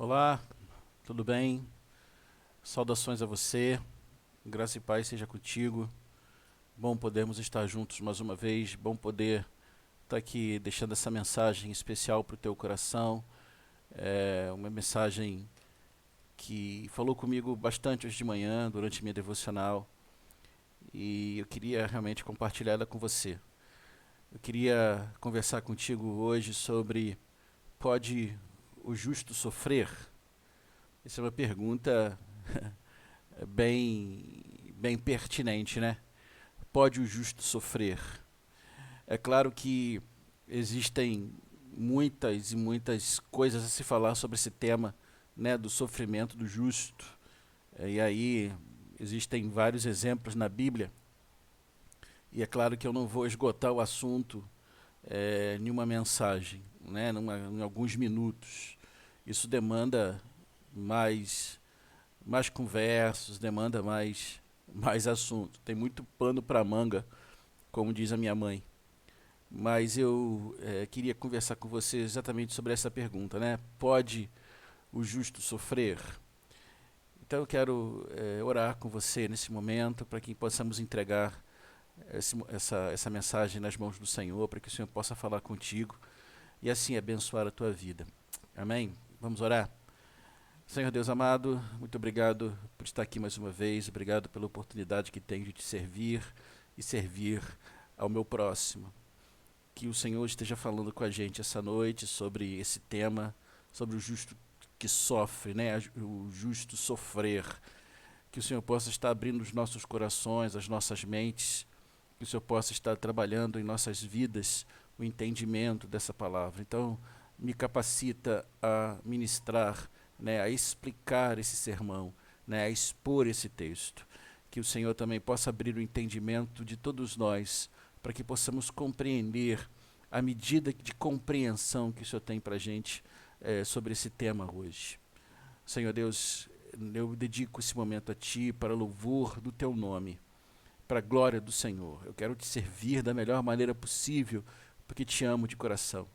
Olá, tudo bem? Saudações a você, graça e paz seja contigo. Bom podermos estar juntos mais uma vez, bom poder estar aqui deixando essa mensagem especial para o teu coração. É uma mensagem que falou comigo bastante hoje de manhã, durante minha devocional, e eu queria realmente compartilhar ela com você. Eu queria conversar contigo hoje sobre: pode o justo sofrer? Essa é uma pergunta bem pertinente, né? Pode o justo sofrer? É claro que existem muitas e muitas coisas a se falar sobre esse tema, né, do sofrimento do justo. E aí existem vários exemplos na Bíblia, e é claro que eu não vou esgotar o assunto em uma mensagem, né, em alguns minutos. Isso demanda mais, mais conversas, demanda mais assunto. Tem muito pano para manga, como diz a minha mãe. Mas eu queria conversar com você exatamente sobre essa pergunta, né? Pode o justo sofrer? Então eu quero orar com você nesse momento para que possamos entregar essa mensagem nas mãos do Senhor, para que o Senhor possa falar contigo e assim abençoar a tua vida. Amém? Vamos orar? Senhor Deus amado, muito obrigado por estar aqui mais uma vez, obrigado pela oportunidade que tenho de te servir e servir ao meu próximo. Que o Senhor esteja falando com a gente essa noite sobre esse tema, sobre o justo que sofre, né? O justo sofrer. Que o Senhor possa estar abrindo os nossos corações, as nossas mentes, que o Senhor possa estar trabalhando em nossas vidas o entendimento dessa palavra. Então, me capacita a ministrar, né, a explicar esse sermão, né, a expor esse texto. Que o Senhor também possa abrir o entendimento de todos nós, para que possamos compreender a medida de compreensão que o Senhor tem para a gente sobre esse tema hoje. Senhor Deus, eu dedico esse momento a Ti para louvor do Teu nome, para a glória do Senhor. Eu quero Te servir da melhor maneira possível, porque Te amo de coração.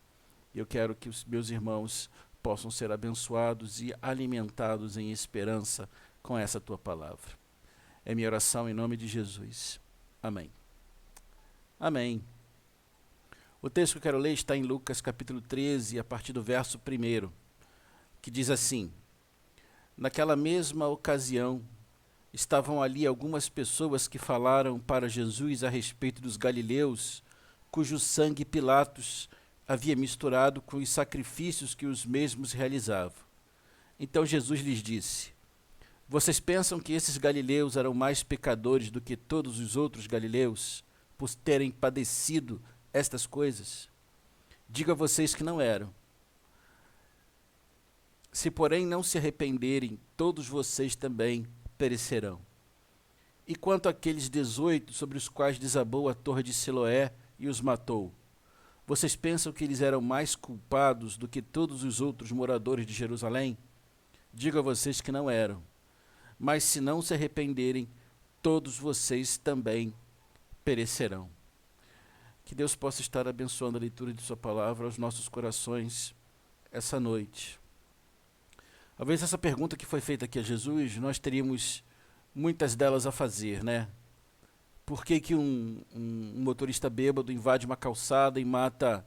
E eu quero que os meus irmãos possam ser abençoados e alimentados em esperança com essa Tua palavra. É minha oração em nome de Jesus. Amém. Amém. O texto que eu quero ler está em Lucas capítulo 13, a partir do verso 1, que diz assim: Naquela mesma ocasião, estavam ali algumas pessoas que falaram para Jesus a respeito dos galileus, cujo sangue Pilatos havia misturado com os sacrifícios que os mesmos realizavam. Então Jesus lhes disse: Vocês pensam que esses galileus eram mais pecadores do que todos os outros galileus, por terem padecido estas coisas? Digo a vocês que não eram. Se, porém, não se arrependerem, todos vocês também perecerão. E quanto àqueles 18 sobre os quais desabou a torre de Siloé e os matou, vocês pensam que eles eram mais culpados do que todos os outros moradores de Jerusalém? Digo a vocês que não eram. Mas se não se arrependerem, todos vocês também perecerão. Que Deus possa estar abençoando a leitura de sua palavra aos nossos corações essa noite. Talvez essa pergunta que foi feita aqui a Jesus, nós teríamos muitas delas a fazer, né? Por que que um motorista bêbado invade uma calçada e mata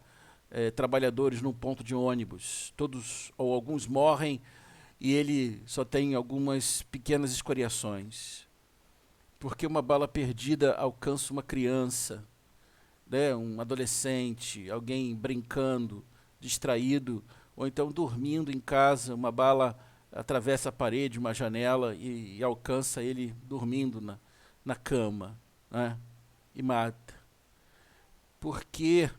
trabalhadores num ponto de ônibus? Todos ou alguns morrem e ele só tem algumas pequenas escoriações. Por que uma bala perdida alcança uma criança, né? Um adolescente, alguém brincando, distraído, ou então dormindo em casa, uma bala atravessa a parede, uma janela e alcança ele dormindo na cama, né? E mata. Porque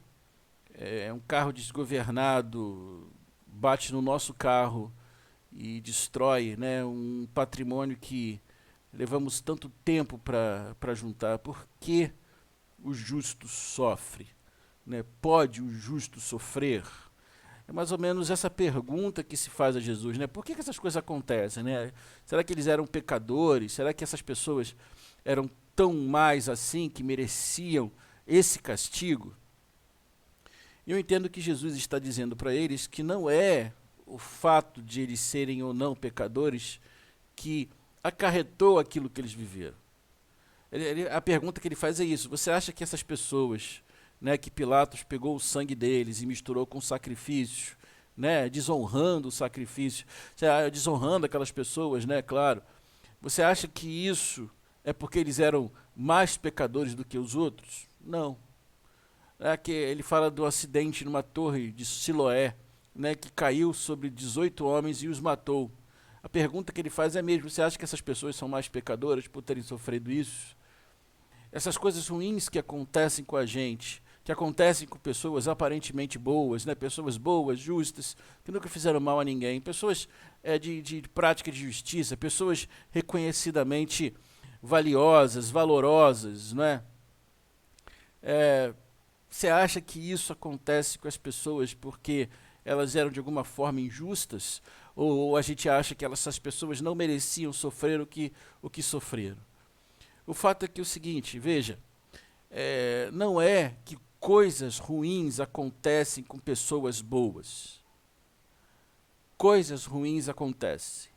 um carro desgovernado bate no nosso carro e destrói, né, um patrimônio que levamos tanto tempo para juntar? Por que o justo sofre? Né? Pode o justo sofrer? É mais ou menos essa pergunta que se faz a Jesus, né? Por que essas coisas acontecem, né? Será que eles eram pecadores? Será que essas pessoas eram tão mais assim que mereciam esse castigo? E eu entendo que Jesus está dizendo para eles que não é o fato de eles serem ou não pecadores que acarretou aquilo que eles viveram. A pergunta que ele faz é isso: você acha que essas pessoas, né, que Pilatos pegou o sangue deles e misturou com sacrifícios, né, desonrando o sacrifício, desonrando aquelas pessoas, né, claro, você acha que isso é porque eles eram mais pecadores do que os outros? Não. É que ele fala do acidente numa torre de Siloé, né, que caiu sobre 18 homens e os matou. A pergunta que ele faz é mesmo: você acha que essas pessoas são mais pecadoras por terem sofrido isso? Essas coisas ruins que acontecem com a gente, que acontecem com pessoas aparentemente boas, né, pessoas boas, justas, que nunca fizeram mal a ninguém, pessoas de prática de justiça, pessoas reconhecidamente valiosas, valorosas, não é? Você acha que isso acontece com as pessoas porque elas eram de alguma forma injustas? Ou a gente acha que essas pessoas não mereciam sofrer o que sofreram? O fato é que é o seguinte, veja, não é que coisas ruins acontecem com pessoas boas. Coisas ruins acontecem.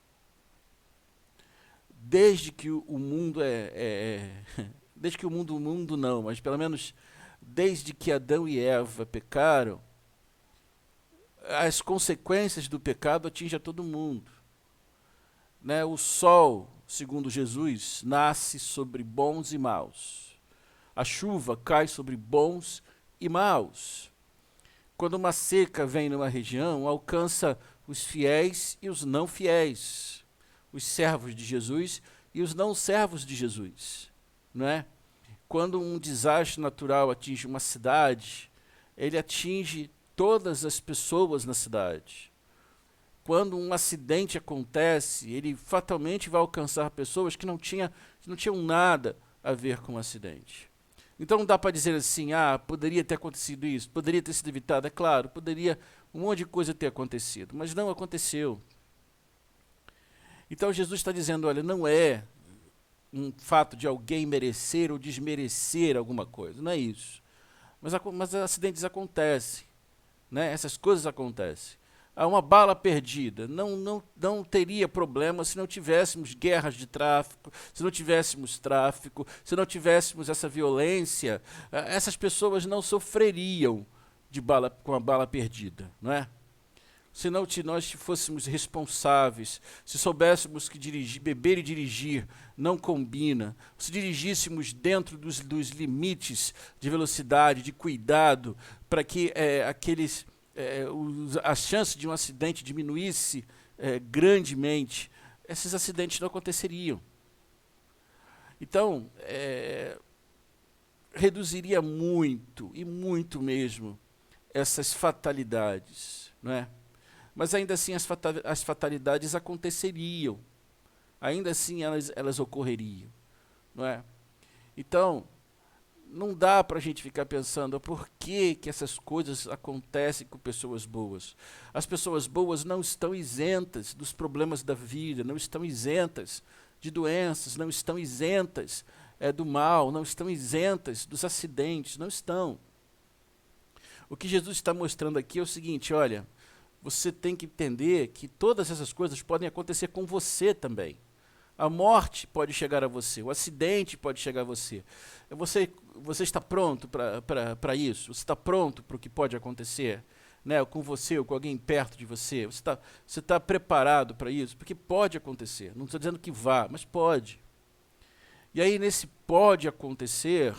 Desde que o mundo desde que o mundo não, mas pelo menos desde que Adão e Eva pecaram, as consequências do pecado atingem a todo mundo. Né? O sol, segundo Jesus, nasce sobre bons e maus. A chuva cai sobre bons e maus. Quando uma seca vem numa região, alcança os fiéis e os não fiéis, os servos de Jesus e os não servos de Jesus. Não é? Quando um desastre natural atinge uma cidade, ele atinge todas as pessoas na cidade. Quando um acidente acontece, ele fatalmente vai alcançar pessoas que não tinham nada a ver com o acidente. Então não dá para dizer assim, poderia ter acontecido isso, poderia ter sido evitado. É claro, poderia um monte de coisa ter acontecido, mas não aconteceu. Então Jesus está dizendo, olha, não é um fato de alguém merecer ou desmerecer alguma coisa, não é isso. Mas acidentes acontecem, né? Essas coisas acontecem. Há uma bala perdida. Não teria problema se não tivéssemos guerras de tráfico, se não tivéssemos tráfico, se não tivéssemos essa violência. Essas pessoas não sofreriam com a bala perdida, não é? Se nós fôssemos responsáveis, se soubéssemos que beber e dirigir não combina, se dirigíssemos dentro dos limites de velocidade, de cuidado, para que a chance de um acidente diminuísse grandemente, esses acidentes não aconteceriam. Então, reduziria muito, e muito mesmo, essas fatalidades, não é? Mas ainda assim as fatalidades aconteceriam, ainda assim elas ocorreriam, não é? Então, não dá para a gente ficar pensando por que essas coisas acontecem com pessoas boas. As pessoas boas não estão isentas dos problemas da vida, não estão isentas de doenças, não estão isentas do mal, não estão isentas dos acidentes, não estão. O que Jesus está mostrando aqui é o seguinte, olha, você tem que entender que todas essas coisas podem acontecer com você também. A morte pode chegar a você, o acidente pode chegar a você. Você está pronto para isso? Você está pronto para o que pode acontecer? Né, com você ou com alguém perto de você? Você está preparado para isso? Porque pode acontecer. Não estou dizendo que vá, mas pode. E aí, nesse pode acontecer,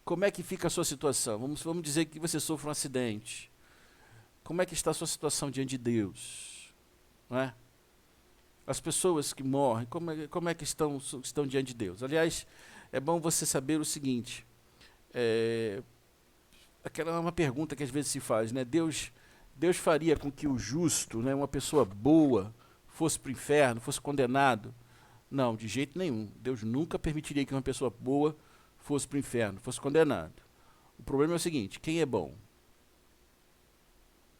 como é que fica a sua situação? Vamos dizer que você sofre um acidente. Como é que está a sua situação diante de Deus? Não é? As pessoas que morrem, como é que estão diante de Deus? Aliás, é bom você saber o seguinte, aquela é uma pergunta que às vezes se faz, né? Deus faria com que o justo, né, uma pessoa boa, fosse para o inferno, fosse condenado? Não, de jeito nenhum. Deus nunca permitiria que uma pessoa boa fosse para o inferno, fosse condenado. O problema é o seguinte, quem é bom?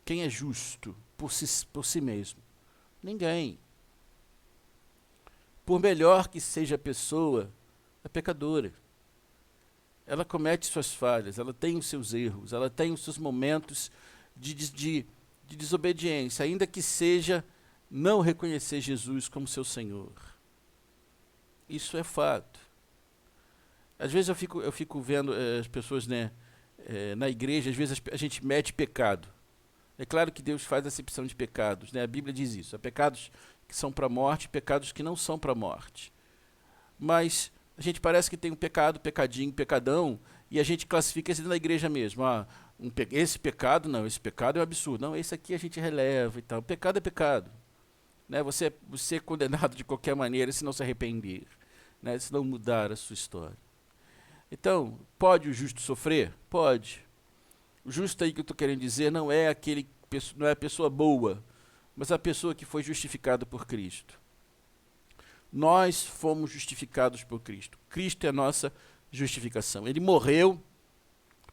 Quem é justo por si mesmo? Ninguém. Por melhor que seja a pessoa, é pecadora. Ela comete suas falhas, ela tem os seus erros, ela tem os seus momentos de de desobediência, ainda que seja não reconhecer Jesus como seu Senhor. Isso é fato. Às vezes eu fico vendo as pessoas, né, na igreja, às vezes a gente mete pecado. É claro que Deus faz acepção de pecados, né? A Bíblia diz isso. Há pecados que são para a morte, pecados que não são para a morte. Mas a gente parece que tem um pecado, pecadinho, pecadão, e a gente classifica esse na igreja mesmo. Esse pecado, não, esse pecado é um absurdo. Não, esse aqui a gente releva e tal. Pecado é pecado. Né? Você é condenado de qualquer maneira se não se arrepender, né? Se não mudar a sua história. Então, pode o justo sofrer? Pode. O justo aí que eu estou querendo dizer não é não é a pessoa boa, mas a pessoa que foi justificada por Cristo. Nós fomos justificados por Cristo. Cristo é a nossa justificação. Ele morreu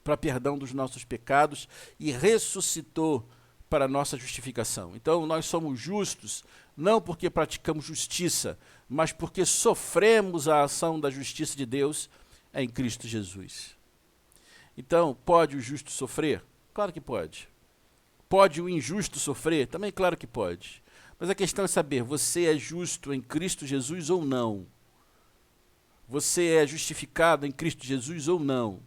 para perdão dos nossos pecados e ressuscitou para a nossa justificação. Então, nós somos justos não porque praticamos justiça, mas porque sofremos a ação da justiça de Deus em Cristo Jesus. Então, pode o justo sofrer? Claro que pode. Pode o injusto sofrer? Também claro que pode. Mas a questão é saber, você é justo em Cristo Jesus ou não? Você é justificado em Cristo Jesus ou não?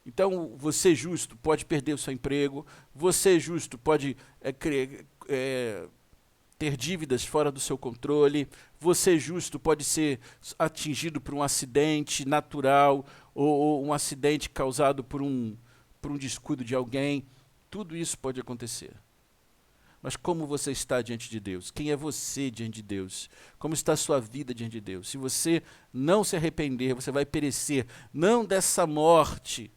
Então, você justo pode perder o seu emprego, você justo pode ter dívidas fora do seu controle, você justo pode ser atingido por um acidente natural ou um acidente causado por um descuido de alguém. Tudo isso pode acontecer. Mas como você está diante de Deus? Quem é você diante de Deus? Como está a sua vida diante de Deus? Se você não se arrepender, você vai perecer, não dessa morte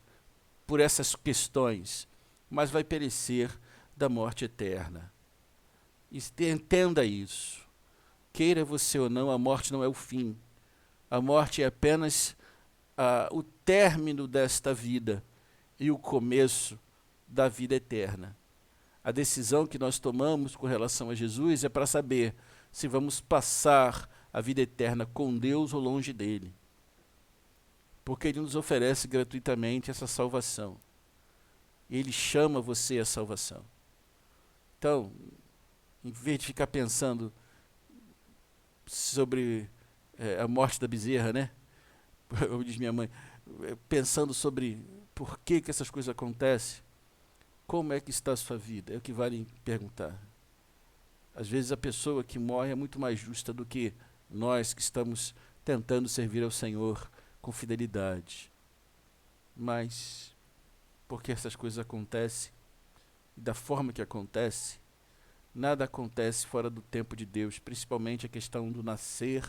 por essas questões, mas vai perecer da morte eterna. Entenda isso. Queira você ou não, a morte não é o fim. A morte é apenas o término desta vida e o começo da vida eterna. A decisão que nós tomamos com relação a Jesus é para saber se vamos passar a vida eterna com Deus ou longe dele. Porque ele nos oferece gratuitamente essa salvação. Ele chama você à salvação. Então, em vez de ficar pensando sobre a morte da bezerra, né? Como diz minha mãe, pensando sobre por que essas coisas acontecem, como é que está a sua vida? É o que vale perguntar. Às vezes a pessoa que morre é muito mais justa do que nós que estamos tentando servir ao Senhor com fidelidade. Mas, porque essas coisas acontecem, e da forma que acontece, nada acontece fora do tempo de Deus, principalmente a questão do nascer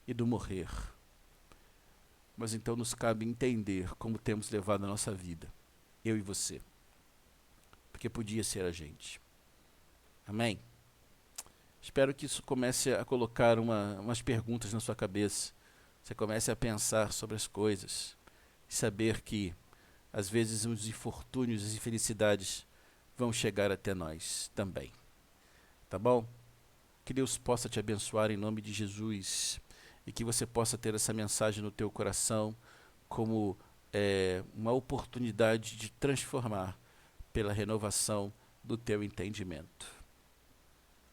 e do morrer. Mas então nos cabe entender como temos levado a nossa vida, eu e você. Porque podia ser a gente. Amém? Espero que isso comece a colocar umas perguntas na sua cabeça. Você comece a pensar sobre as coisas. E saber que, às vezes, os infortúnios e as infelicidades vão chegar até nós também. Tá bom? Que Deus possa te abençoar em nome de Jesus. E que você possa ter essa mensagem no teu coração como uma oportunidade de transformar pela renovação do teu entendimento.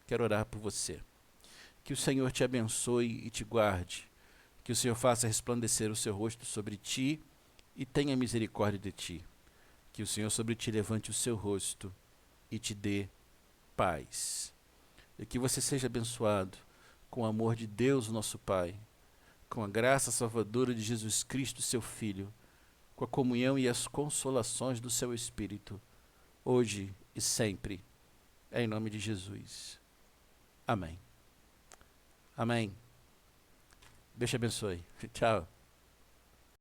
Quero orar por você. Que o Senhor te abençoe e te guarde. Que o Senhor faça resplandecer o seu rosto sobre ti e tenha misericórdia de ti. Que o Senhor sobre ti levante o seu rosto e te dê paz. E que você seja abençoado com o amor de Deus, nosso Pai, com a graça salvadora de Jesus Cristo, seu Filho, com a comunhão e as consolações do seu Espírito, hoje e sempre, em nome de Jesus. Amém. Amém. Deus te abençoe. Tchau.